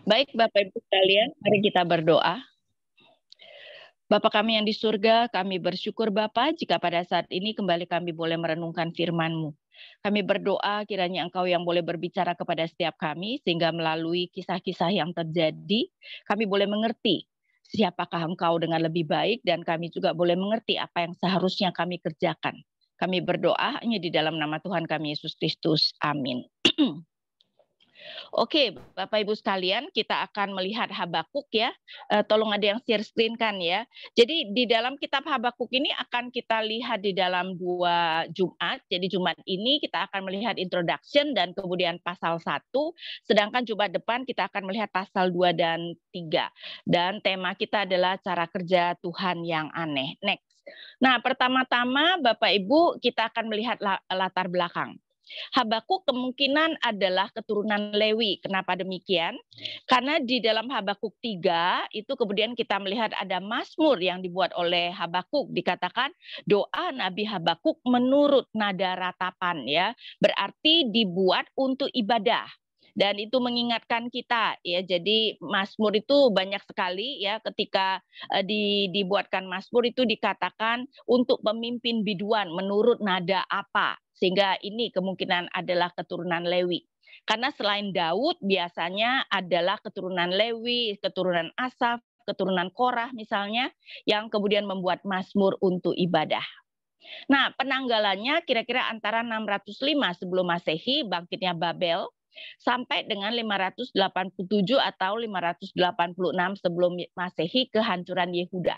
Baik Bapak Ibu sekalian, mari kita berdoa. Bapa kami yang di surga, kami bersyukur Bapa jika pada saat ini kembali kami boleh merenungkan firman-Mu. Kami berdoa kiranya Engkau yang boleh berbicara kepada setiap kami, sehingga melalui kisah-kisah yang terjadi, kami boleh mengerti siapakah Engkau dengan lebih baik, dan kami juga boleh mengerti apa yang seharusnya kami kerjakan. Kami berdoa hanya di dalam nama Tuhan kami Yesus Kristus. Amin. Oke, Bapak Ibu sekalian, kita akan melihat Habakuk ya. Tolong ada yang share screen kan ya. Jadi di dalam kitab Habakuk ini akan kita lihat di dalam 2 Jumat. Jadi Jumat ini kita akan melihat introduction dan kemudian pasal 1. Sedangkan Jumat depan kita akan melihat pasal 2 dan 3. Dan tema kita adalah cara kerja Tuhan yang aneh. Next. Nah, pertama-tama Bapak Ibu kita akan melihat latar belakang. Habakuk kemungkinan adalah keturunan Lewi. Kenapa demikian? Karena di dalam Habakuk 3 itu kemudian kita melihat ada Mazmur yang dibuat oleh Habakuk. Dikatakan doa Nabi Habakuk menurut nada ratapan ya. Berarti dibuat untuk ibadah. Dan itu mengingatkan kita ya. Jadi Mazmur itu banyak sekali ya, ketika dibuatkan Mazmur itu dikatakan untuk pemimpin biduan menurut nada apa. Sehingga ini kemungkinan adalah keturunan Lewi. Karena selain Daud biasanya adalah keturunan Lewi, keturunan Asaf, keturunan Korah misalnya, yang kemudian membuat Mazmur untuk ibadah. Nah, penanggalannya kira-kira antara 605 sebelum Masehi, bangkitnya Babel, sampai dengan 587 atau 586 sebelum Masehi, kehancuran Yehuda.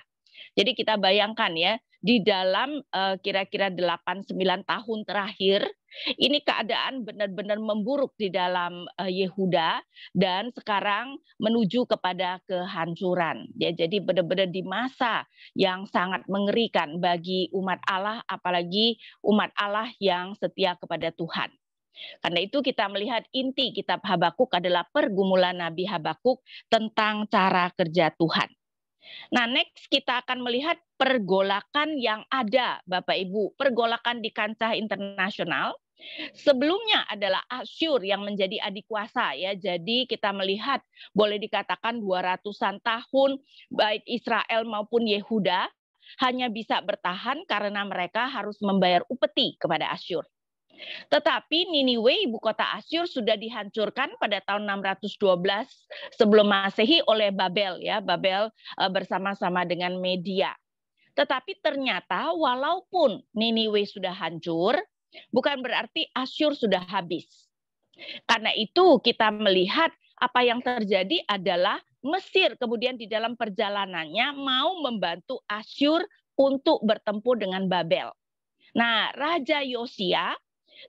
Jadi kita bayangkan ya, di dalam kira-kira 8-9 tahun terakhir, ini keadaan benar-benar memburuk di dalam Yehuda, dan sekarang menuju kepada kehancuran. Ya, jadi benar-benar di masa yang sangat mengerikan bagi umat Allah, apalagi umat Allah yang setia kepada Tuhan. Karena itu kita melihat inti kitab Habakuk adalah pergumulan Nabi Habakuk tentang cara kerja Tuhan. Nah, next kita akan melihat pergolakan yang ada, Bapak Ibu. Pergolakan di kancah internasional. Sebelumnya adalah Asyur yang menjadi adik kuasa ya. Jadi kita melihat boleh dikatakan 200-an tahun baik Israel maupun Yehuda hanya bisa bertahan karena mereka harus membayar upeti kepada Asyur. Tetapi Niniwe, ibu kota Asyur, sudah dihancurkan pada tahun 612 sebelum Masehi oleh Babel ya, Babel bersama-sama dengan Media. Tetapi ternyata walaupun Niniwe sudah hancur, bukan berarti Asyur sudah habis. Karena itu kita melihat apa yang terjadi adalah Mesir kemudian di dalam perjalanannya mau membantu Asyur untuk bertempur dengan Babel. Nah, Raja Yosia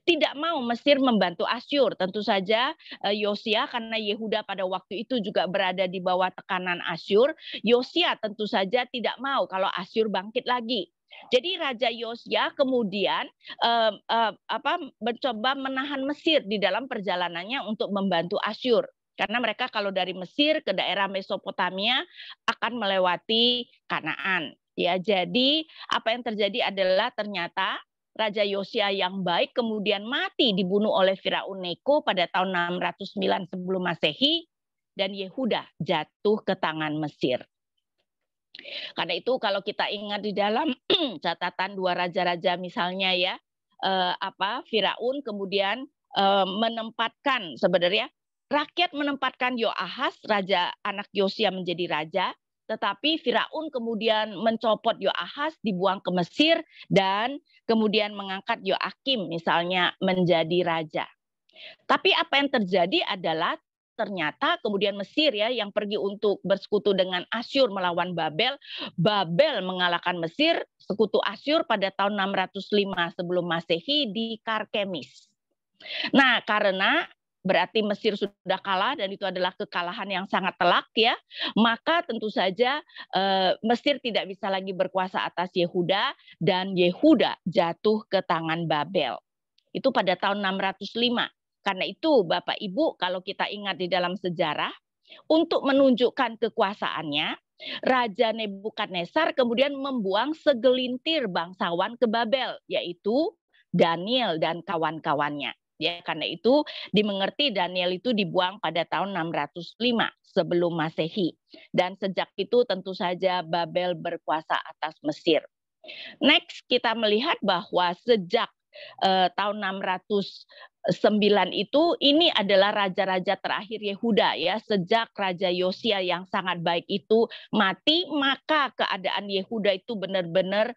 tidak mau Mesir membantu Asyur. Tentu saja Yosia, karena Yehuda pada waktu itu juga berada di bawah tekanan Asyur, Yosia tentu saja tidak mau kalau Asyur bangkit lagi. Jadi Raja Yosia kemudian mencoba menahan Mesir di dalam perjalanannya untuk membantu Asyur. Karena mereka kalau dari Mesir ke daerah Mesopotamia akan melewati Kanaan. Ya, jadi apa yang terjadi adalah ternyata Raja Yosia yang baik kemudian mati dibunuh oleh Firaun Neko pada tahun 609 sebelum Masehi, dan Yehuda jatuh ke tangan Mesir. Karena itu kalau kita ingat di dalam catatan 2 raja-raja misalnya ya, Firaun kemudian menempatkan, sebenarnya rakyat menempatkan Yoahas, raja anak Yosia, menjadi raja. Tetapi Firaun kemudian mencopot Yoahas, dibuang ke Mesir, dan kemudian mengangkat Yoakim misalnya menjadi raja. Tapi apa yang terjadi adalah ternyata kemudian Mesir ya yang pergi untuk bersekutu dengan Asyur melawan Babel. Babel mengalahkan Mesir, sekutu Asyur pada tahun 605 sebelum Masehi di Karkemis. Nah, karena berarti Mesir sudah kalah dan itu adalah kekalahan yang sangat telak ya, maka tentu saja Mesir tidak bisa lagi berkuasa atas Yehuda, dan Yehuda jatuh ke tangan Babel. Itu pada tahun 605. Karena itu Bapak Ibu, kalau kita ingat di dalam sejarah, untuk menunjukkan kekuasaannya, Raja Nebukadnezar kemudian membuang segelintir bangsawan ke Babel, yaitu Daniel dan kawan-kawannya. Ya, karena itu dimengerti Daniel itu dibuang pada tahun 605 sebelum Masehi. Dan sejak itu tentu saja Babel berkuasa atas Mesir. Next, kita melihat bahwa sejak tahun 609 itu ini adalah raja-raja terakhir Yehuda ya. Sejak Raja Yosia yang sangat baik itu mati, maka keadaan Yehuda itu benar-benar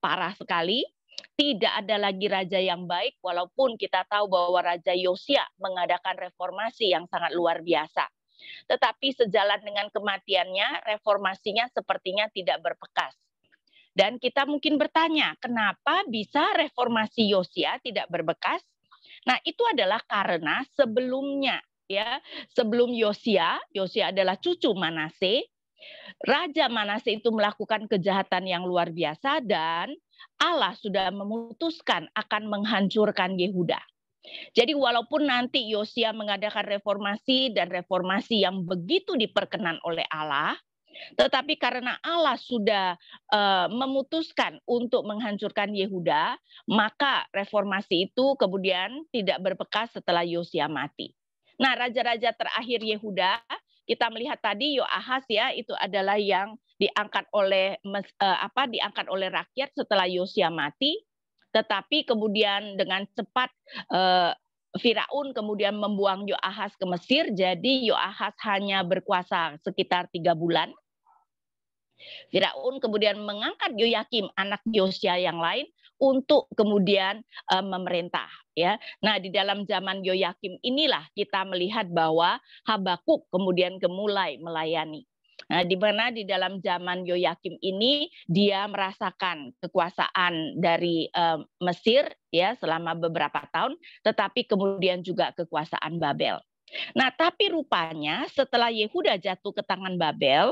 parah sekali. Tidak ada lagi raja yang baik, walaupun kita tahu bahwa Raja Yosia mengadakan reformasi yang sangat luar biasa. Tetapi sejalan dengan kematiannya, reformasinya sepertinya tidak berbekas. Dan kita mungkin bertanya, kenapa bisa reformasi Yosia tidak berbekas? Nah, itu adalah karena sebelumnya, ya, sebelum Yosia adalah cucu Manase. Raja Manase itu melakukan kejahatan yang luar biasa dan Allah sudah memutuskan akan menghancurkan Yehuda. Jadi walaupun nanti Yosia mengadakan reformasi dan reformasi yang begitu diperkenan oleh Allah, tetapi karena Allah sudah memutuskan untuk menghancurkan Yehuda, maka reformasi itu kemudian tidak berbekas setelah Yosia mati. Nah, raja-raja terakhir Yehuda, kita melihat tadi Yoahas ya, itu adalah yang diangkat oleh rakyat setelah Yosia mati, tetapi kemudian dengan cepat Firaun kemudian membuang Yoahas ke Mesir, jadi Yoahas hanya berkuasa sekitar 3 bulan. Firaun kemudian mengangkat Yoyakim anak Yosia yang lain untuk kemudian memerintah ya. Nah, di dalam zaman Yoyakim inilah kita melihat bahwa Habakuk kemudian mulai melayani. Nah, di mana di dalam zaman Yoyakim ini dia merasakan kekuasaan dari Mesir ya selama beberapa tahun, tetapi kemudian juga kekuasaan Babel. Nah, tapi rupanya setelah Yehuda jatuh ke tangan Babel,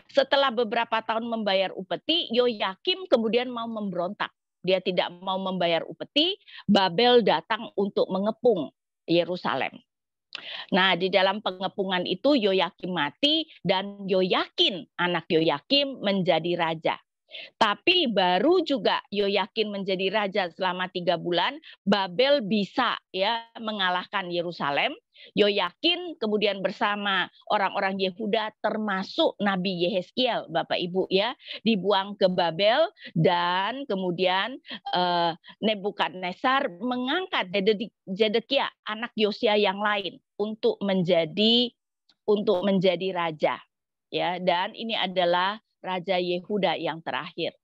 setelah beberapa tahun membayar upeti, Yoyakim kemudian mau memberontak. Dia tidak mau membayar upeti, Babel datang untuk mengepung Yerusalem. Nah, di dalam pengepungan itu Yoyakim mati dan Yoyakin, anak Yoyakim menjadi raja. Tapi baru juga Yoyakin menjadi raja selama 3 bulan, Babel bisa ya mengalahkan Yerusalem. Yoyakin kemudian bersama orang-orang Yehuda termasuk Nabi Yehezkiel, Bapak Ibu ya, dibuang ke Babel dan kemudian Nebukadnezar mengangkat Zedekia anak Yosia yang lain untuk menjadi raja ya, dan ini adalah Raja Yehuda yang terakhir.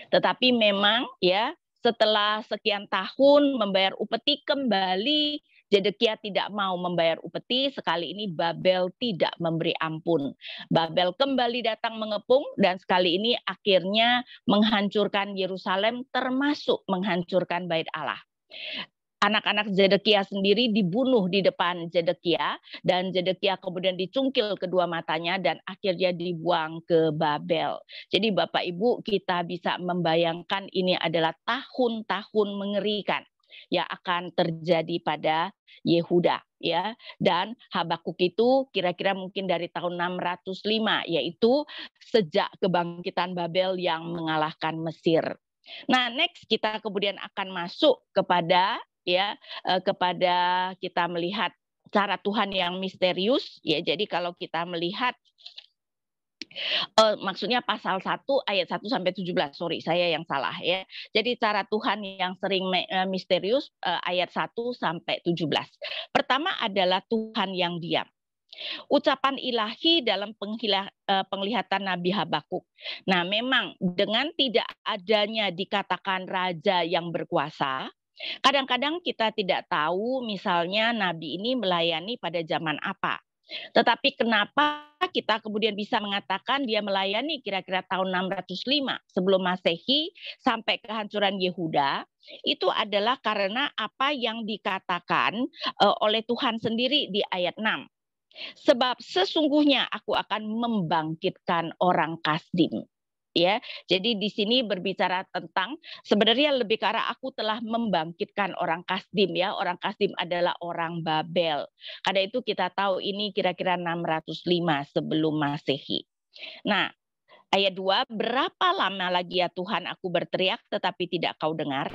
Tetapi memang ya setelah sekian tahun membayar upeti kembali Zedekia tidak mau membayar upeti, sekali ini Babel tidak memberi ampun. Babel kembali datang mengepung dan sekali ini akhirnya menghancurkan Yerusalem termasuk menghancurkan Bait Allah. Anak-anak Zedekia sendiri dibunuh di depan Zedekia dan Zedekia kemudian dicungkil kedua matanya dan akhirnya dibuang ke Babel. Jadi Bapak Ibu kita bisa membayangkan ini adalah tahun-tahun mengerikan yang akan terjadi pada Yehuda ya. Dan Habakuk itu kira-kira mungkin dari tahun 605 yaitu sejak kebangkitan Babel yang mengalahkan Mesir. Nah, next kita kemudian akan masuk kepada kita melihat cara Tuhan yang misterius ya. Jadi kalau kita melihat maksudnya pasal 1 ayat 1 sampai 17. Sorry, saya yang salah ya. Jadi cara Tuhan yang sering misterius ayat 1 sampai 17. Pertama adalah Tuhan yang diam. Ucapan ilahi dalam penglihatan Nabi Habakuk. Nah, memang dengan tidak adanya dikatakan raja yang berkuasa, kadang-kadang kita tidak tahu misalnya Nabi ini melayani pada zaman apa. Tetapi kenapa kita kemudian bisa mengatakan dia melayani kira-kira tahun 605 sebelum Masehi sampai kehancuran Yehuda, itu adalah karena apa yang dikatakan oleh Tuhan sendiri di ayat 6. Sebab sesungguhnya aku akan membangkitkan orang Kasdim. Ya, jadi di sini berbicara tentang sebenarnya lebih ke arah aku telah membangkitkan orang Kasdim ya. Orang Kasdim adalah orang Babel. Karena itu kita tahu ini kira-kira 605 sebelum Masehi. Nah, ayat 2, berapa lama lagi ya Tuhan aku berteriak tetapi tidak kau dengar?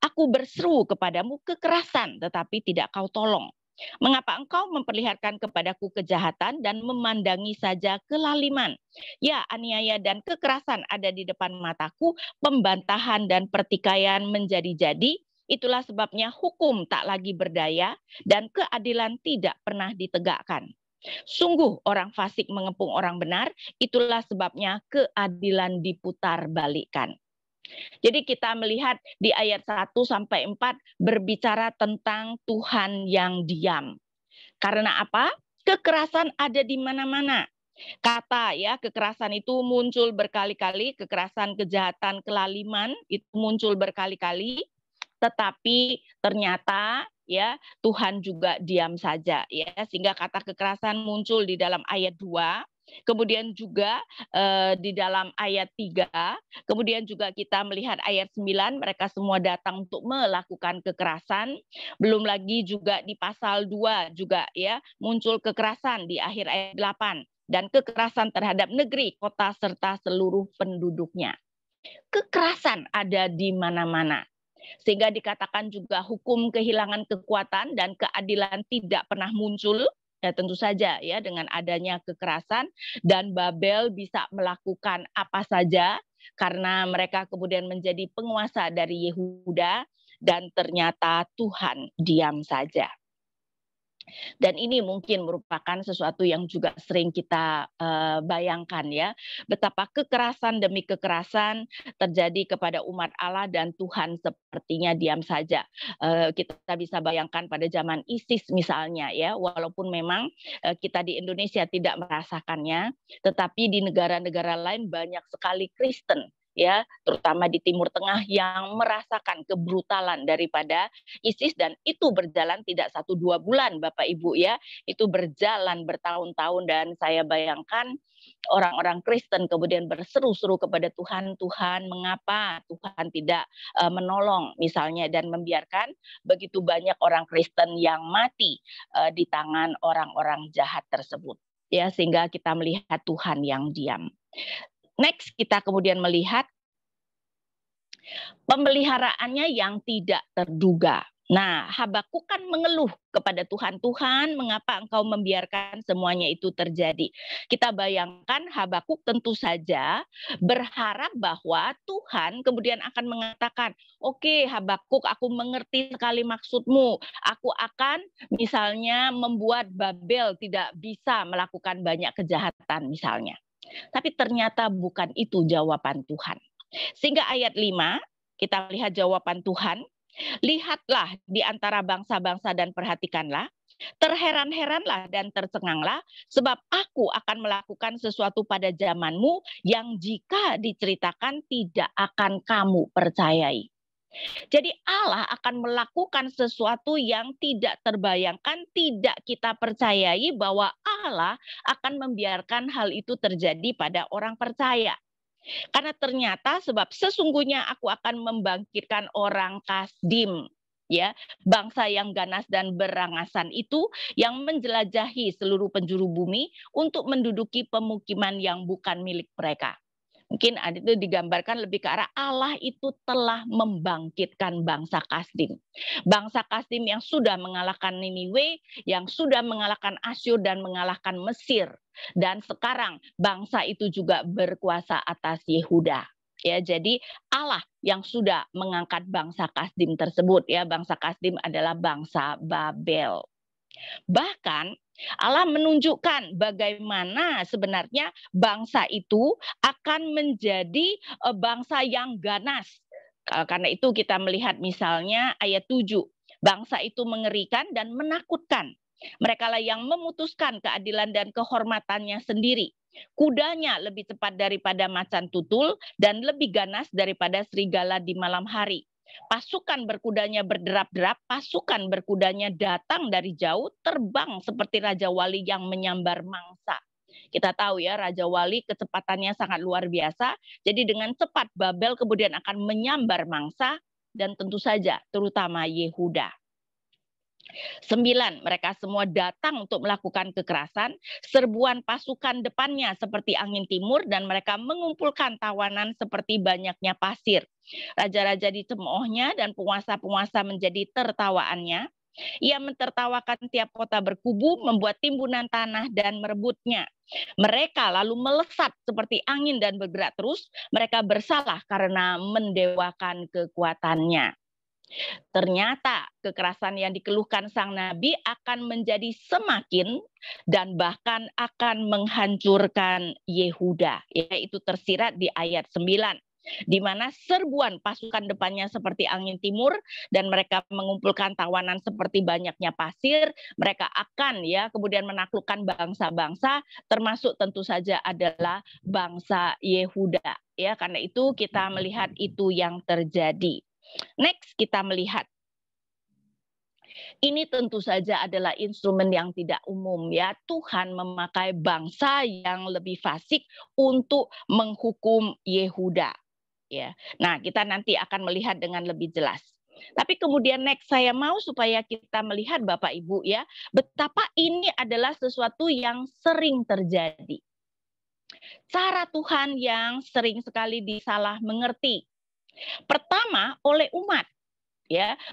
Aku berseru kepadamu kekerasan, tetapi tidak kau tolong. Mengapa engkau memperlihatkan kepadaku kejahatan dan memandangi saja kelaliman? Ya, aniaya dan kekerasan ada di depan mataku, pembantahan dan pertikaian menjadi-jadi. Itulah sebabnya hukum tak lagi berdaya dan keadilan tidak pernah ditegakkan. Sungguh orang fasik mengepung orang benar, itulah sebabnya keadilan diputar balikkan. Jadi kita melihat di ayat 1 sampai 4 berbicara tentang Tuhan yang diam. Karena apa? Kekerasan ada di mana-mana. Kata ya, kekerasan itu muncul berkali-kali, kekerasan, kejahatan, kelaliman itu muncul berkali-kali, tetapi ternyata ya Tuhan juga diam saja ya, sehingga kata kekerasan muncul di dalam ayat 2. Kemudian juga di dalam ayat 3, kemudian juga kita melihat ayat 9, mereka semua datang untuk melakukan kekerasan. Belum lagi juga di pasal 2 juga ya, muncul kekerasan di akhir ayat 8 dan kekerasan terhadap negeri, kota serta seluruh penduduknya. Kekerasan ada di mana-mana. Sehingga dikatakan juga hukum kehilangan kekuatan dan keadilan tidak pernah muncul. Ya tentu saja ya dengan adanya kekerasan dan Babel bisa melakukan apa saja karena mereka kemudian menjadi penguasa dari Yehuda dan ternyata Tuhan diam saja. Dan ini mungkin merupakan sesuatu yang juga sering kita bayangkan ya, betapa kekerasan demi kekerasan terjadi kepada umat Allah dan Tuhan sepertinya diam saja. Kita bisa bayangkan pada zaman ISIS misalnya ya, walaupun memang kita di Indonesia tidak merasakannya, tetapi di negara-negara lain banyak sekali Kristen ya, terutama di Timur Tengah yang merasakan kebrutalan daripada ISIS dan itu berjalan tidak 1-2 bulan Bapak Ibu ya, itu berjalan bertahun-tahun dan saya bayangkan orang-orang Kristen kemudian berseru-seru kepada Tuhan, Tuhan mengapa Tuhan tidak menolong misalnya dan membiarkan begitu banyak orang Kristen yang mati di tangan orang-orang jahat tersebut. Ya, sehingga kita melihat Tuhan yang diam. Next, kita kemudian melihat pemeliharaannya yang tidak terduga. Nah, Habakuk kan mengeluh kepada Tuhan, Tuhan mengapa engkau membiarkan semuanya itu terjadi. Kita bayangkan Habakuk tentu saja berharap bahwa Tuhan kemudian akan mengatakan, oke Habakuk aku mengerti sekali maksudmu, aku akan misalnya membuat Babel tidak bisa melakukan banyak kejahatan misalnya. Tapi ternyata bukan itu jawaban Tuhan. Sehingga ayat 5, kita lihat jawaban Tuhan. Lihatlah di antara bangsa-bangsa dan perhatikanlah. Terheran-heranlah dan tercenganglah, sebab aku akan melakukan sesuatu pada zamanmu yang jika diceritakan tidak akan kamu percayai. Jadi Allah akan melakukan sesuatu yang tidak terbayangkan, tidak kita percayai bahwa Allah akan membiarkan hal itu terjadi pada orang percaya. Karena ternyata sebab sesungguhnya aku akan membangkitkan orang Kasdim, ya, bangsa yang ganas dan berangasan itu yang menjelajahi seluruh penjuru bumi untuk menduduki pemukiman yang bukan milik mereka. Mungkin itu digambarkan lebih ke arah Allah itu telah membangkitkan bangsa Kasdim. Bangsa Kasdim yang sudah mengalahkan Niniwe, yang sudah mengalahkan Asyur dan mengalahkan Mesir. Dan sekarang bangsa itu juga berkuasa atas Yehuda. Ya, jadi Allah yang sudah mengangkat bangsa Kasdim tersebut ya, bangsa Kasdim adalah bangsa Babel. Bahkan Allah menunjukkan bagaimana sebenarnya bangsa itu akan menjadi bangsa yang ganas. Karena itu kita melihat misalnya ayat 7. Bangsa itu mengerikan dan menakutkan. Mereka lah yang memutuskan keadilan dan kehormatannya sendiri. Kudanya lebih cepat daripada macan tutul dan lebih ganas daripada serigala di malam hari. Pasukan berkudanya berderap-derap, pasukan berkudanya datang dari jauh, terbang seperti Raja Wali yang menyambar mangsa. Kita tahu ya, Raja Wali kecepatannya sangat luar biasa. Jadi dengan cepat Babel kemudian akan menyambar mangsa dan tentu saja terutama Yehuda. 9, mereka semua datang untuk melakukan kekerasan, serbuan pasukan depannya seperti angin timur dan mereka mengumpulkan tawanan seperti banyaknya pasir. Raja-raja dicemoohnya dan penguasa-penguasa menjadi tertawaannya. Ia mentertawakan tiap kota berkubu, membuat timbunan tanah dan merebutnya. Mereka lalu melesat seperti angin dan bergerak terus. Mereka bersalah karena mendewakan kekuatannya. Ternyata kekerasan yang dikeluhkan sang nabi akan menjadi semakin dan bahkan akan menghancurkan Yehuda. Yaitu tersirat di ayat 9. Di mana serbuan pasukan depannya seperti angin timur dan mereka mengumpulkan tawanan seperti banyaknya pasir. Mereka akan kemudian menaklukkan bangsa-bangsa, termasuk tentu saja adalah bangsa Yehuda. Karena itu kita melihat itu yang terjadi. Next kita melihat ini tentu saja adalah instrumen yang tidak umum Tuhan memakai bangsa yang lebih fasik untuk menghukum Yehuda. Nah, kita nanti akan melihat dengan lebih jelas. Tapi kemudian next saya mau supaya kita melihat Bapak Ibu betapa ini adalah sesuatu yang sering terjadi. Cara Tuhan yang sering sekali disalah mengerti. Pertama, oleh umat.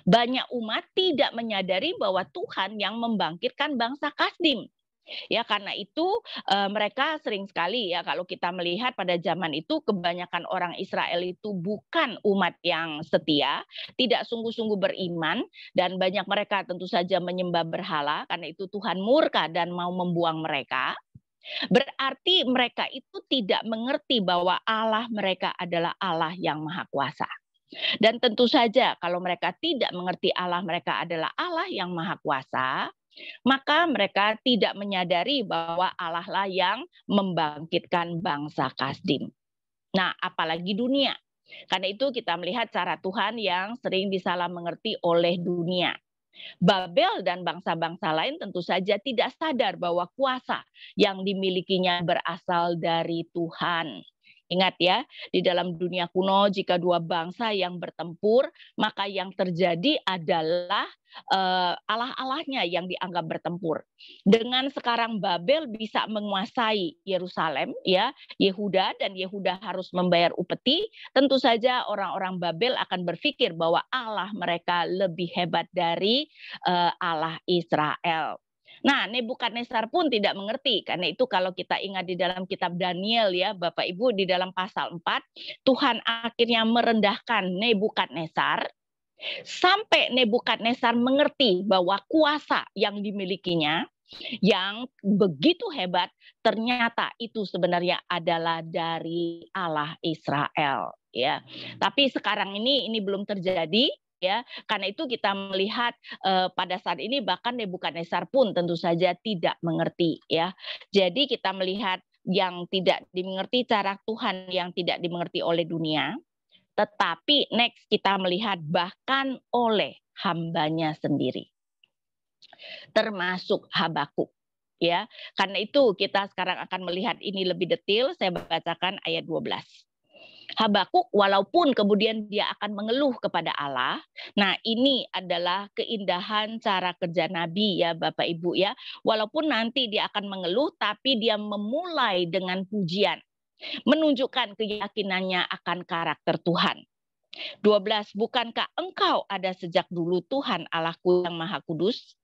Banyak umat tidak menyadari bahwa Tuhan yang membangkitkan bangsa Kasdim. Karena itu mereka sering sekali kalau kita melihat pada zaman itu kebanyakan orang Israel itu bukan umat yang setia, tidak sungguh-sungguh beriman, dan banyak mereka tentu saja menyembah berhala. Karena itu Tuhan murka dan mau membuang mereka. Berarti mereka itu tidak mengerti bahwa Allah mereka adalah Allah yang Maha Kuasa. Dan tentu saja kalau mereka tidak mengerti Allah mereka adalah Allah yang Maha Kuasa, maka mereka tidak menyadari bahwa Allah lah yang membangkitkan bangsa Kasdim. Nah, apalagi dunia. Karena itu kita melihat cara Tuhan yang sering disalah mengerti oleh dunia. Babel dan bangsa-bangsa lain tentu saja tidak sadar bahwa kuasa yang dimilikinya berasal dari Tuhan. Ingat di dalam dunia kuno jika dua bangsa yang bertempur, maka yang terjadi adalah Allah-allahnya yang dianggap bertempur. Dengan sekarang Babel bisa menguasai Yerusalem, Yehuda, dan Yehuda harus membayar upeti, tentu saja orang-orang Babel akan berpikir bahwa Allah mereka lebih hebat dari Allah Israel. Nah, Nebukadnezar pun tidak mengerti. Karena itu kalau kita ingat di dalam kitab Daniel Bapak Ibu, di dalam pasal 4, Tuhan akhirnya merendahkan Nebukadnezar sampai Nebukadnezar mengerti bahwa kuasa yang dimilikinya yang begitu hebat ternyata itu sebenarnya adalah dari Allah Israel. Tapi sekarang ini belum terjadi. Karena itu kita melihat pada saat ini bahkan Nebukadnezar pun tentu saja tidak mengerti. Jadi kita melihat yang tidak dimengerti, cara Tuhan yang tidak dimengerti oleh dunia. Tetapi next kita melihat bahkan oleh hambanya sendiri. Termasuk Habakuk. Karena itu kita sekarang akan melihat ini lebih detail. Saya bacakan ayat 12. Habakuk walaupun kemudian dia akan mengeluh kepada Allah. Nah, ini adalah keindahan cara kerja Nabi Bapak Ibu Walaupun nanti dia akan mengeluh tapi dia memulai dengan pujian. Menunjukkan keyakinannya akan karakter Tuhan. 12, bukankah engkau ada sejak dulu Tuhan Allahku yang Maha Kudus?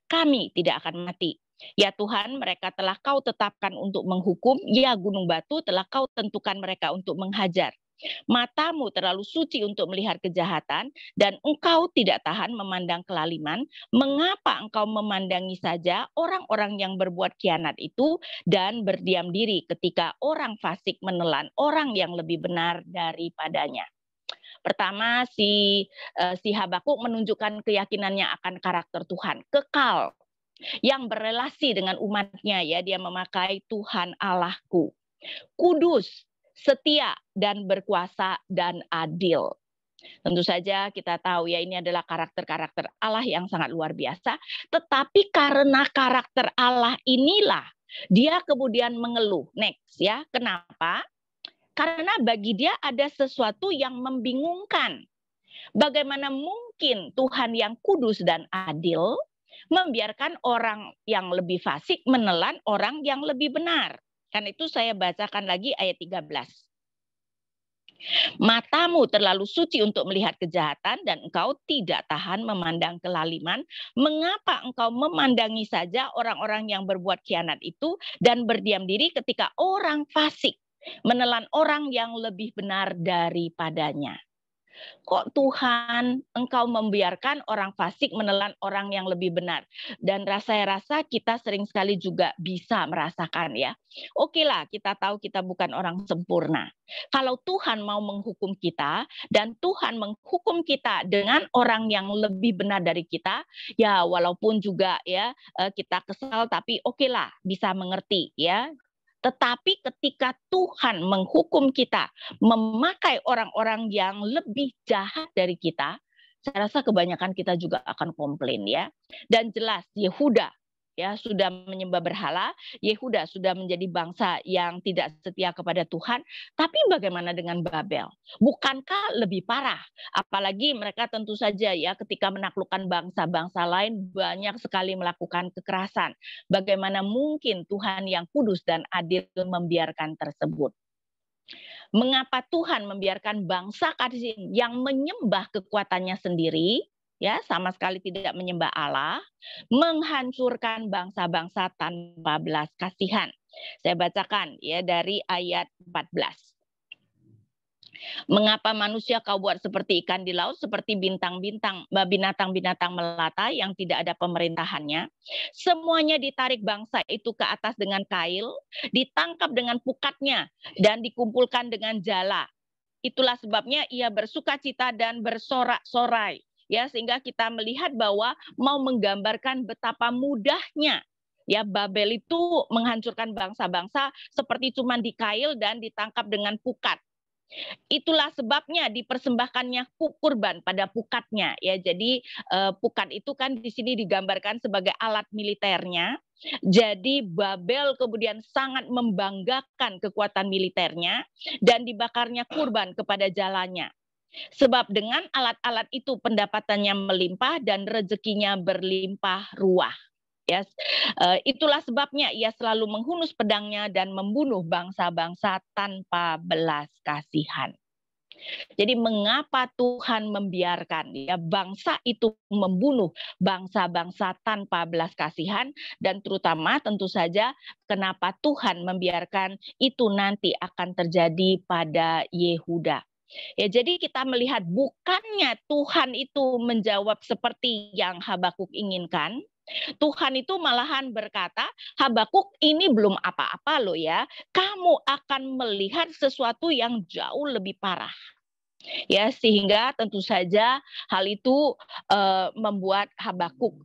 Kami tidak akan mati. Ya Tuhan, mereka telah kau tetapkan untuk menghukum. Ya gunung batu telah kau tentukan mereka untuk menghajar. Matamu terlalu suci untuk melihat kejahatan, dan engkau tidak tahan memandang kelaliman. Mengapa engkau memandangi saja orang-orang yang berbuat khianat itu, dan berdiam diri ketika orang fasik menelan orang yang lebih benar daripadanya? Pertama, si Habakuk menunjukkan keyakinannya akan karakter Tuhan, kekal, yang berelasi dengan umatnya dia memakai Tuhan Allahku, kudus, setia, dan berkuasa dan adil. Tentu saja kita tahu ini adalah karakter-karakter Allah yang sangat luar biasa, tetapi karena karakter Allah inilah dia kemudian mengeluh. Next kenapa? Karena bagi dia ada sesuatu yang membingungkan. Bagaimana mungkin Tuhan yang kudus dan adil membiarkan orang yang lebih fasik menelan orang yang lebih benar? Karena itu saya bacakan lagi ayat 13. Matamu terlalu suci untuk melihat kejahatan dan engkau tidak tahan memandang kelaliman. Mengapa engkau memandangi saja orang-orang yang berbuat khianat itu dan berdiam diri ketika orang fasik menelan orang yang lebih benar daripadanya? Kok Tuhan engkau membiarkan orang fasik menelan orang yang lebih benar? Dan saya rasa kita sering sekali juga bisa merasakan ya. Oke lah, kita tahu kita bukan orang sempurna. Kalau Tuhan mau menghukum kita dan Tuhan menghukum kita dengan orang yang lebih benar dari kita, ya walaupun juga ya kita kesal tapi oke lah bisa mengerti ya. Tetapi ketika Tuhan menghukum kita, memakai orang-orang yang lebih jahat dari kita, saya rasa kebanyakan kita juga akan komplain ya. Dan jelas Yehuda ya sudah menyembah berhala, Yehuda sudah menjadi bangsa yang tidak setia kepada Tuhan, tapi bagaimana dengan Babel? Bukankah lebih parah? Apalagi mereka tentu saja ya ketika menaklukkan bangsa-bangsa lain banyak sekali melakukan kekerasan. Bagaimana mungkin Tuhan yang kudus dan adil membiarkan tersebut? Mengapa Tuhan membiarkan bangsa Kadim yang menyembah kekuatannya sendiri, ya sama sekali tidak menyembah Allah, menghancurkan bangsa-bangsa tanpa belas kasihan? Saya bacakan ya dari ayat 14. Mengapa manusia kau buat seperti ikan di laut, seperti bintang-bintang, binatang-binatang melata yang tidak ada pemerintahannya? Semuanya ditarik bangsa itu ke atas dengan kail, ditangkap dengan pukatnya, dan dikumpulkan dengan jala. Itulah sebabnya ia bersukacita dan bersorak-sorai. Ya, sehingga kita melihat bahwa mau menggambarkan betapa mudahnya ya Babel itu menghancurkan bangsa-bangsa seperti cuma dikail dan ditangkap dengan pukat. Itulah sebabnya dipersembahkannya kurban pada pukatnya ya. Jadi pukat itu kan di sini digambarkan sebagai alat militernya. Jadi Babel kemudian sangat membanggakan kekuatan militernya dan dibakarnya kurban kepada jalannya. Sebab dengan alat-alat itu pendapatannya melimpah dan rezekinya berlimpah ruah. Ya, itulah sebabnya ia selalu menghunus pedangnya dan membunuh bangsa-bangsa tanpa belas kasihan. Jadi mengapa Tuhan membiarkan ya bangsa itu membunuh bangsa-bangsa tanpa belas kasihan, dan terutama tentu saja kenapa Tuhan membiarkan itu nanti akan terjadi pada Yehuda. Ya, jadi kita melihat bukannya Tuhan itu menjawab seperti yang Habakuk inginkan. Tuhan itu malahan berkata, Habakuk ini belum apa-apa loh ya. Kamu akan melihat sesuatu yang jauh lebih parah. Ya, sehingga tentu saja hal itu membuat Habakuk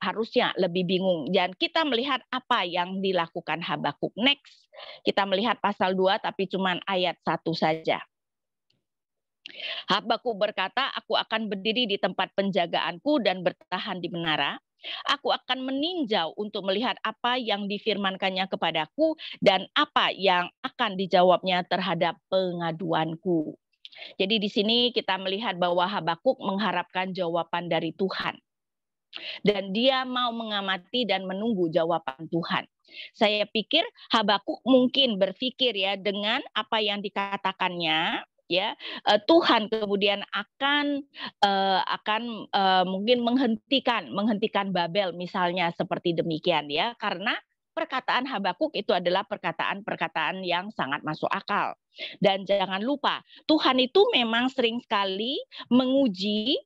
harusnya lebih bingung. Dan kita melihat apa yang dilakukan Habakuk. Next, kita melihat pasal 2 tapi cuma ayat 1 saja. Habakuk berkata, aku akan berdiri di tempat penjagaanku dan bertahan di menara. Aku akan meninjau untuk melihat apa yang difirmankannya kepadaku dan apa yang akan dijawabnya terhadap pengaduanku. Jadi di sini kita melihat bahwa Habakuk mengharapkan jawaban dari Tuhan. Dan dia mau mengamati dan menunggu jawaban Tuhan. Saya pikir Habakuk mungkin berpikir ya dengan apa yang dikatakannya, ya Tuhan kemudian akan mungkin menghentikan Babel misalnya seperti demikian ya, karena perkataan Habakuk itu adalah perkataan-perkataan yang sangat masuk akal. Dan jangan lupa, Tuhan itu memang sering sekali menguji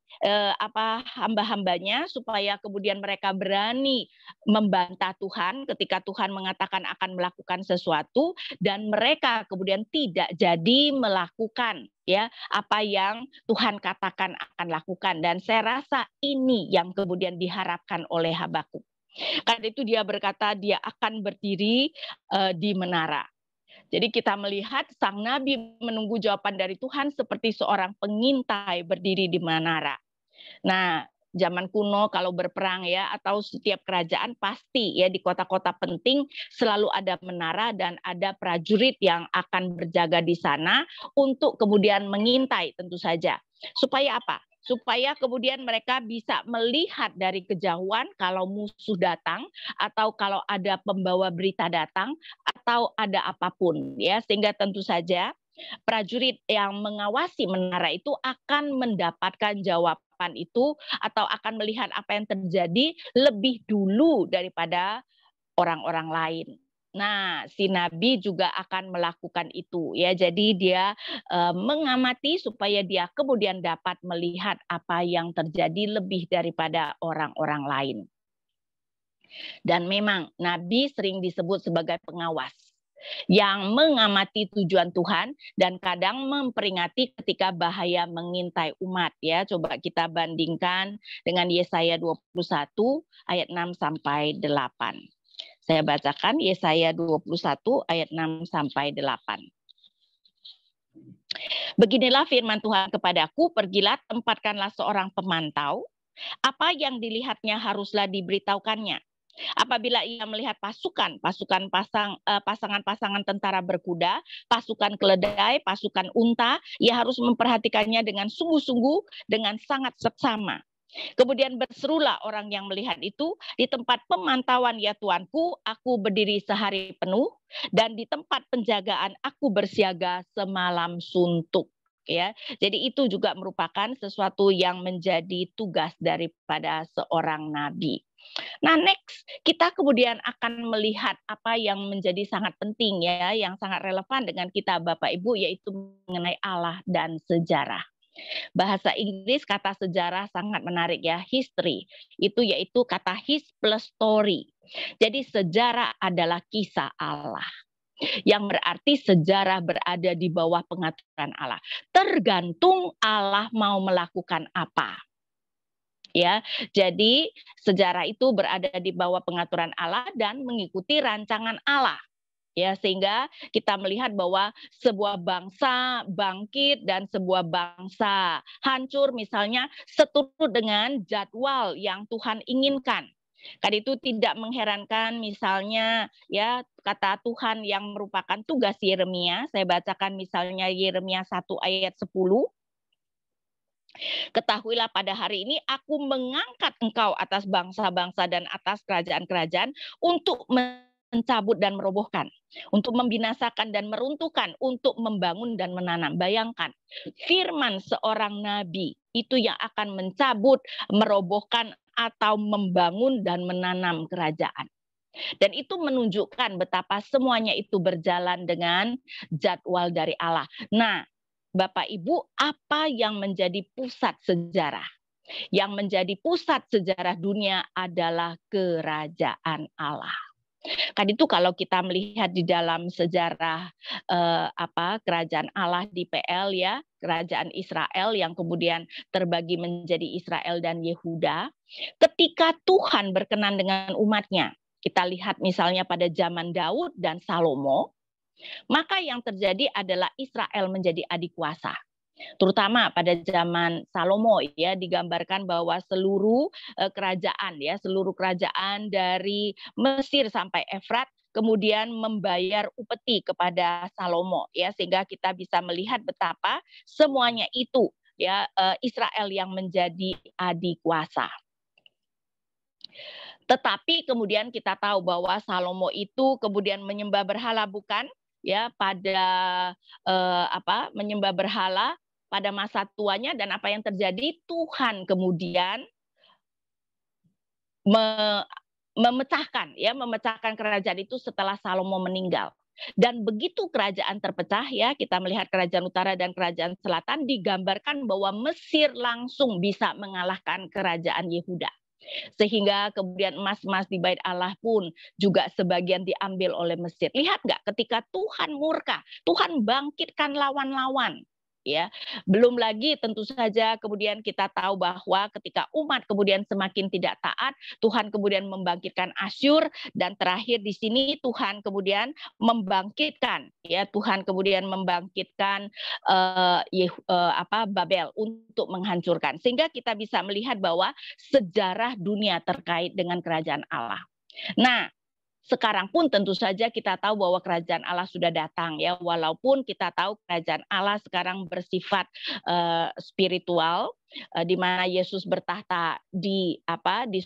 hamba-hambanya supaya kemudian mereka berani membantah Tuhan ketika Tuhan mengatakan akan melakukan sesuatu dan mereka kemudian tidak jadi melakukan ya apa yang Tuhan katakan akan lakukan. Dan saya rasa ini yang kemudian diharapkan oleh Habakuk. Karena itu dia berkata dia akan berdiri di menara. Jadi kita melihat sang nabi menunggu jawaban dari Tuhan seperti seorang pengintai berdiri di menara. Nah, zaman kuno kalau berperang ya atau setiap kerajaan pasti ya di kota-kota penting selalu ada menara dan ada prajurit yang akan berjaga di sana untuk kemudian mengintai tentu saja. Supaya apa? Supaya kemudian mereka bisa melihat dari kejauhan kalau musuh datang atau kalau ada pembawa berita datang atau ada apapun ya, sehingga tentu saja prajurit yang mengawasi menara itu akan mendapatkan jawaban itu atau akan melihat apa yang terjadi lebih dulu daripada orang-orang lain. Nah, si nabi juga akan melakukan itu ya. Jadi dia mengamati supaya dia kemudian dapat melihat apa yang terjadi lebih daripada orang-orang lain. Dan memang nabi sering disebut sebagai pengawas yang mengamati tujuan Tuhan dan kadang memperingati ketika bahaya mengintai umat ya. Coba kita bandingkan dengan Yesaya 21 ayat 6 sampai 8. Saya bacakan Yesaya 21 ayat 6 sampai 8. Beginilah firman Tuhan kepadaku, pergilah tempatkanlah seorang pemantau, apa yang dilihatnya haruslah diberitahukannya. Apabila ia melihat pasangan-pasangan tentara berkuda, pasukan keledai, pasukan unta, ia harus memperhatikannya dengan sungguh-sungguh, dengan sangat seksama. Kemudian berserulah orang yang melihat itu, di tempat pemantauan ya Tuanku, aku berdiri sehari penuh, dan di tempat penjagaan aku bersiaga semalam suntuk. Ya, jadi itu juga merupakan sesuatu yang menjadi tugas daripada seorang nabi. Nah, next kita kemudian akan melihat apa yang menjadi sangat penting ya, yang sangat relevan dengan kita Bapak Ibu, yaitu mengenai Allah dan sejarah. Bahasa Inggris kata sejarah sangat menarik ya, history. Itu yaitu kata his plus story. Jadi sejarah adalah kisah Allah. Yang berarti sejarah berada di bawah pengaturan Allah. Tergantung Allah mau melakukan apa. Ya, jadi sejarah itu berada di bawah pengaturan Allah dan mengikuti rancangan Allah. Ya, sehingga kita melihat bahwa sebuah bangsa bangkit dan sebuah bangsa hancur misalnya seturut dengan jadwal yang Tuhan inginkan. Kan itu tidak mengherankan misalnya ya kata Tuhan yang merupakan tugas Yeremia. Saya bacakan misalnya Yeremia 1 ayat 10. Ketahuilah pada hari ini aku mengangkat engkau atas bangsa-bangsa dan atas kerajaan-kerajaan untuk mencabut dan merobohkan, untuk membinasakan dan meruntuhkan, untuk membangun dan menanam. Bayangkan, firman seorang nabi itu yang akan mencabut, merobohkan, atau membangun dan menanam kerajaan. Dan itu menunjukkan betapa semuanya itu berjalan dengan jadwal dari Allah. Nah, Bapak Ibu, apa yang menjadi pusat sejarah? Yang menjadi pusat sejarah dunia adalah kerajaan Allah. Kan itu kalau kita melihat di dalam sejarah kerajaan Allah di PL ya, kerajaan Israel yang kemudian terbagi menjadi Israel dan Yehuda, ketika Tuhan berkenan dengan umatnya, kita lihat misalnya pada zaman Daud dan Salomo, maka yang terjadi adalah Israel menjadi adik kuasa. Terutama pada zaman Salomo ya, digambarkan bahwa seluruh kerajaan dari Mesir sampai Efrat kemudian membayar upeti kepada Salomo ya, sehingga kita bisa melihat betapa semuanya itu ya Israel yang menjadi adik kuasa. Tetapi kemudian kita tahu bahwa Salomo itu kemudian menyembah berhala, bukan? Ya, pada menyembah berhala pada masa tuanya, dan apa yang terjadi? Tuhan kemudian memecahkan kerajaan itu setelah Salomo meninggal. Dan begitu kerajaan terpecah ya, kita melihat kerajaan utara dan kerajaan selatan, digambarkan bahwa Mesir langsung bisa mengalahkan kerajaan Yehuda. Sehingga kemudian emas-emas di bait Allah pun juga sebagian diambil oleh Mesir. Lihat nggak, ketika Tuhan murka, Tuhan bangkitkan lawan-lawan. Ya, belum lagi tentu saja kemudian kita tahu bahwa ketika umat kemudian semakin tidak taat, Tuhan kemudian membangkitkan Asyur, dan terakhir di sini Tuhan kemudian membangkitkan Babel untuk menghancurkan. Sehingga kita bisa melihat bahwa sejarah dunia terkait dengan kerajaan Allah. Nah, Sekarang pun tentu saja kita tahu bahwa kerajaan Allah sudah datang ya, walaupun kita tahu kerajaan Allah sekarang bersifat spiritual, di mana Yesus bertahta di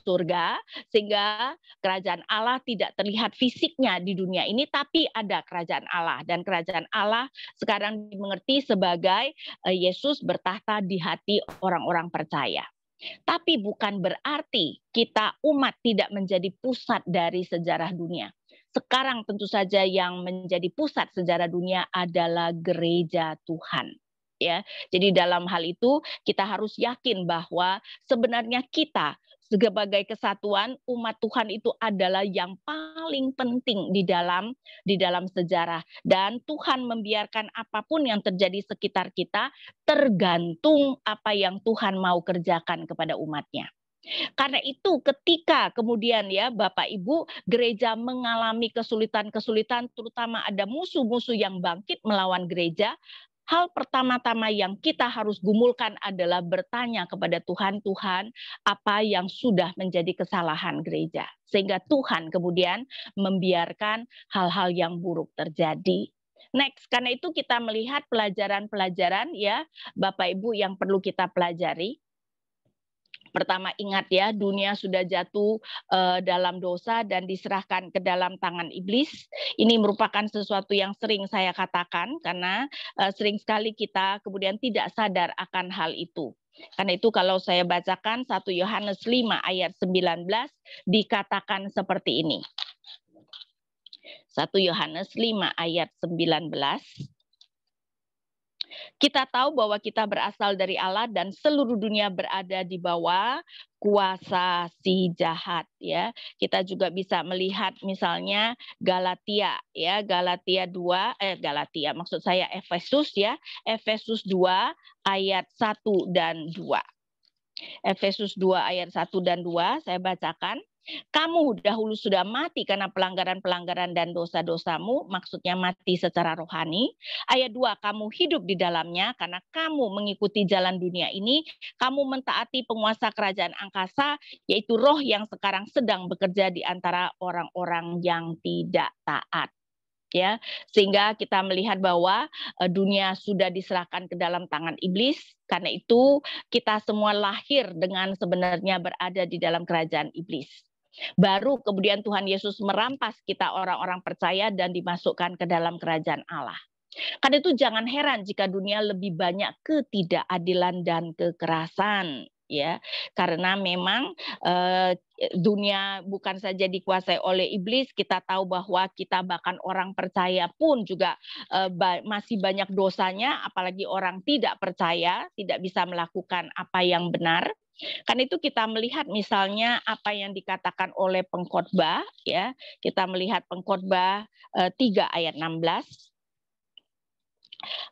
surga, sehingga kerajaan Allah tidak terlihat fisiknya di dunia ini, tapi ada kerajaan Allah, dan kerajaan Allah sekarang dimengerti sebagai Yesus bertahta di hati orang-orang percaya. Tapi bukan berarti kita umat tidak menjadi pusat dari sejarah dunia. Sekarang tentu saja yang menjadi pusat sejarah dunia adalah gereja Tuhan. Ya, jadi dalam hal itu kita harus yakin bahwa sebenarnya kita sebagai kesatuan umat Tuhan itu adalah yang paling penting di dalam sejarah, dan Tuhan membiarkan apapun yang terjadi sekitar kita tergantung apa yang Tuhan mau kerjakan kepada umatnya. Karena itu ketika kemudian ya Bapak Ibu, gereja mengalami kesulitan-kesulitan, terutama ada musuh-musuh yang bangkit melawan gereja, hal pertama-tama yang kita harus gumulkan adalah bertanya kepada Tuhan, Tuhan, apa yang sudah menjadi kesalahan gereja? Sehingga Tuhan kemudian membiarkan hal-hal yang buruk terjadi. Next, karena itu kita melihat pelajaran-pelajaran ya Bapak Ibu yang perlu kita pelajari. Pertama, ingat ya, dunia sudah jatuh dalam dosa dan diserahkan ke dalam tangan iblis. Ini merupakan sesuatu yang sering saya katakan karena sering sekali kita kemudian tidak sadar akan hal itu. Karena itu kalau saya bacakan 1 Yohanes 5 ayat 19 dikatakan seperti ini. 1 Yohanes 5 ayat 19. Kita tahu bahwa kita berasal dari Allah dan seluruh dunia berada di bawah kuasa si jahat ya. Kita juga bisa melihat misalnya Galatia ya, maksud saya Efesus ya. Efesus 2 ayat 1 dan 2. Efesus 2 ayat 1 dan 2 saya bacakan. Kamu dahulu sudah mati karena pelanggaran-pelanggaran dan dosa-dosamu, maksudnya mati secara rohani. Ayat 2, kamu hidup di dalamnya karena kamu mengikuti jalan dunia ini, kamu mentaati penguasa kerajaan angkasa, yaitu roh yang sekarang sedang bekerja di antara orang-orang yang tidak taat. Ya, sehingga kita melihat bahwa dunia sudah diserahkan ke dalam tangan iblis. Karena itu kita semua lahir dengan sebenarnya berada di dalam kerajaan iblis. Baru kemudian Tuhan Yesus merampas kita orang-orang percaya dan dimasukkan ke dalam kerajaan Allah. Karena itu jangan heran jika dunia lebih banyak ketidakadilan dan kekerasan. Ya, karena memang dunia bukan saja dikuasai oleh iblis, kita tahu bahwa kita bahkan orang percaya pun juga masih banyak dosanya, apalagi orang tidak percaya, tidak bisa melakukan apa yang benar. Karena itu kita melihat misalnya apa yang dikatakan oleh pengkhotbah, ya, kita melihat pengkhotbah 3 ayat 16.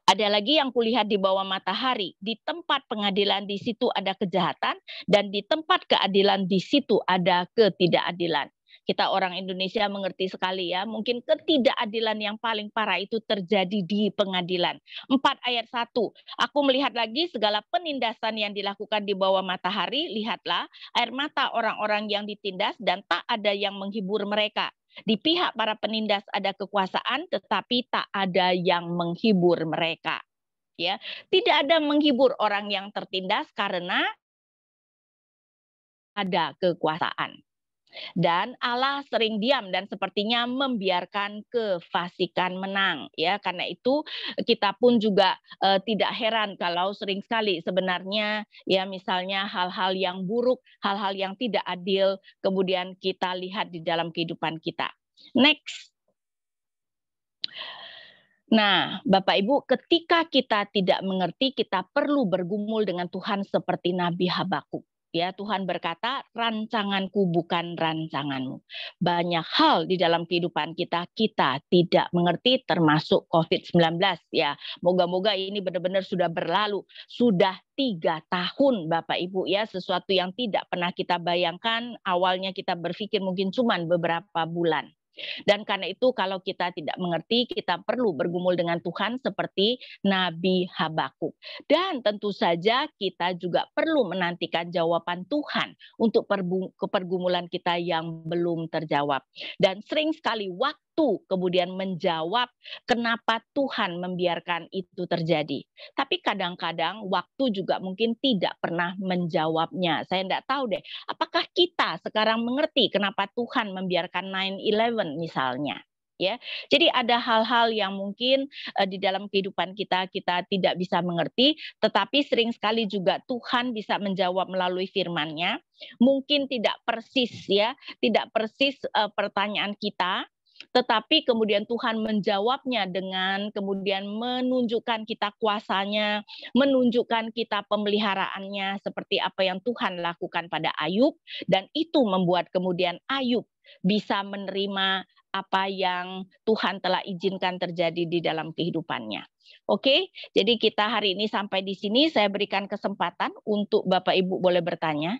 Ada lagi yang kulihat di bawah matahari, di tempat pengadilan di situ ada kejahatan, dan di tempat keadilan di situ ada ketidakadilan. Kita orang Indonesia mengerti sekali ya, mungkin ketidakadilan yang paling parah itu terjadi di pengadilan. 4 ayat 1, aku melihat lagi segala penindasan yang dilakukan di bawah matahari, lihatlah air mata orang-orang yang ditindas dan tak ada yang menghibur mereka. Di pihak para penindas ada kekuasaan, tetapi tak ada yang menghibur mereka. Ya, tidak ada menghibur orang yang tertindas karena ada kekuasaan. Dan Allah sering diam dan sepertinya membiarkan kefasikan menang ya. Karena itu kita pun juga tidak heran kalau sering sekali sebenarnya ya misalnya hal-hal yang buruk, hal-hal yang tidak adil kemudian kita lihat di dalam kehidupan kita. Next. Nah, Bapak Ibu, ketika kita tidak mengerti, kita perlu bergumul dengan Tuhan seperti Nabi Habakuk. Ya, Tuhan berkata, rancanganku bukan rancanganmu. Banyak hal di dalam kehidupan kita tidak mengerti, termasuk COVID-19. Ya, moga-moga ini benar-benar sudah berlalu. Sudah 3 tahun Bapak Ibu ya, sesuatu yang tidak pernah kita bayangkan. Awalnya kita berpikir mungkin cuma beberapa bulan. Dan karena itu kalau kita tidak mengerti, kita perlu bergumul dengan Tuhan seperti Nabi Habakuk. Dan tentu saja kita juga perlu menantikan jawaban Tuhan untuk pergumulan kita yang belum terjawab. Dan sering sekali waktu kemudian menjawab kenapa Tuhan membiarkan itu terjadi. Tapi kadang-kadang waktu juga mungkin tidak pernah menjawabnya. Saya tidak tahu deh, apakah kita sekarang mengerti kenapa Tuhan membiarkan 9/11 misalnya? Ya, jadi ada hal-hal yang mungkin di dalam kehidupan kita tidak bisa mengerti, tetapi sering sekali juga Tuhan bisa menjawab melalui firman-Nya. Mungkin tidak persis ya, tidak persis pertanyaan kita, tetapi kemudian Tuhan menjawabnya dengan kemudian menunjukkan kita kuasanya, menunjukkan kita pemeliharaannya seperti apa yang Tuhan lakukan pada Ayub, dan itu membuat kemudian Ayub bisa menerima apa yang Tuhan telah izinkan terjadi di dalam kehidupannya. Oke, jadi kita hari ini sampai di sini. Saya berikan kesempatan untuk Bapak Ibu boleh bertanya.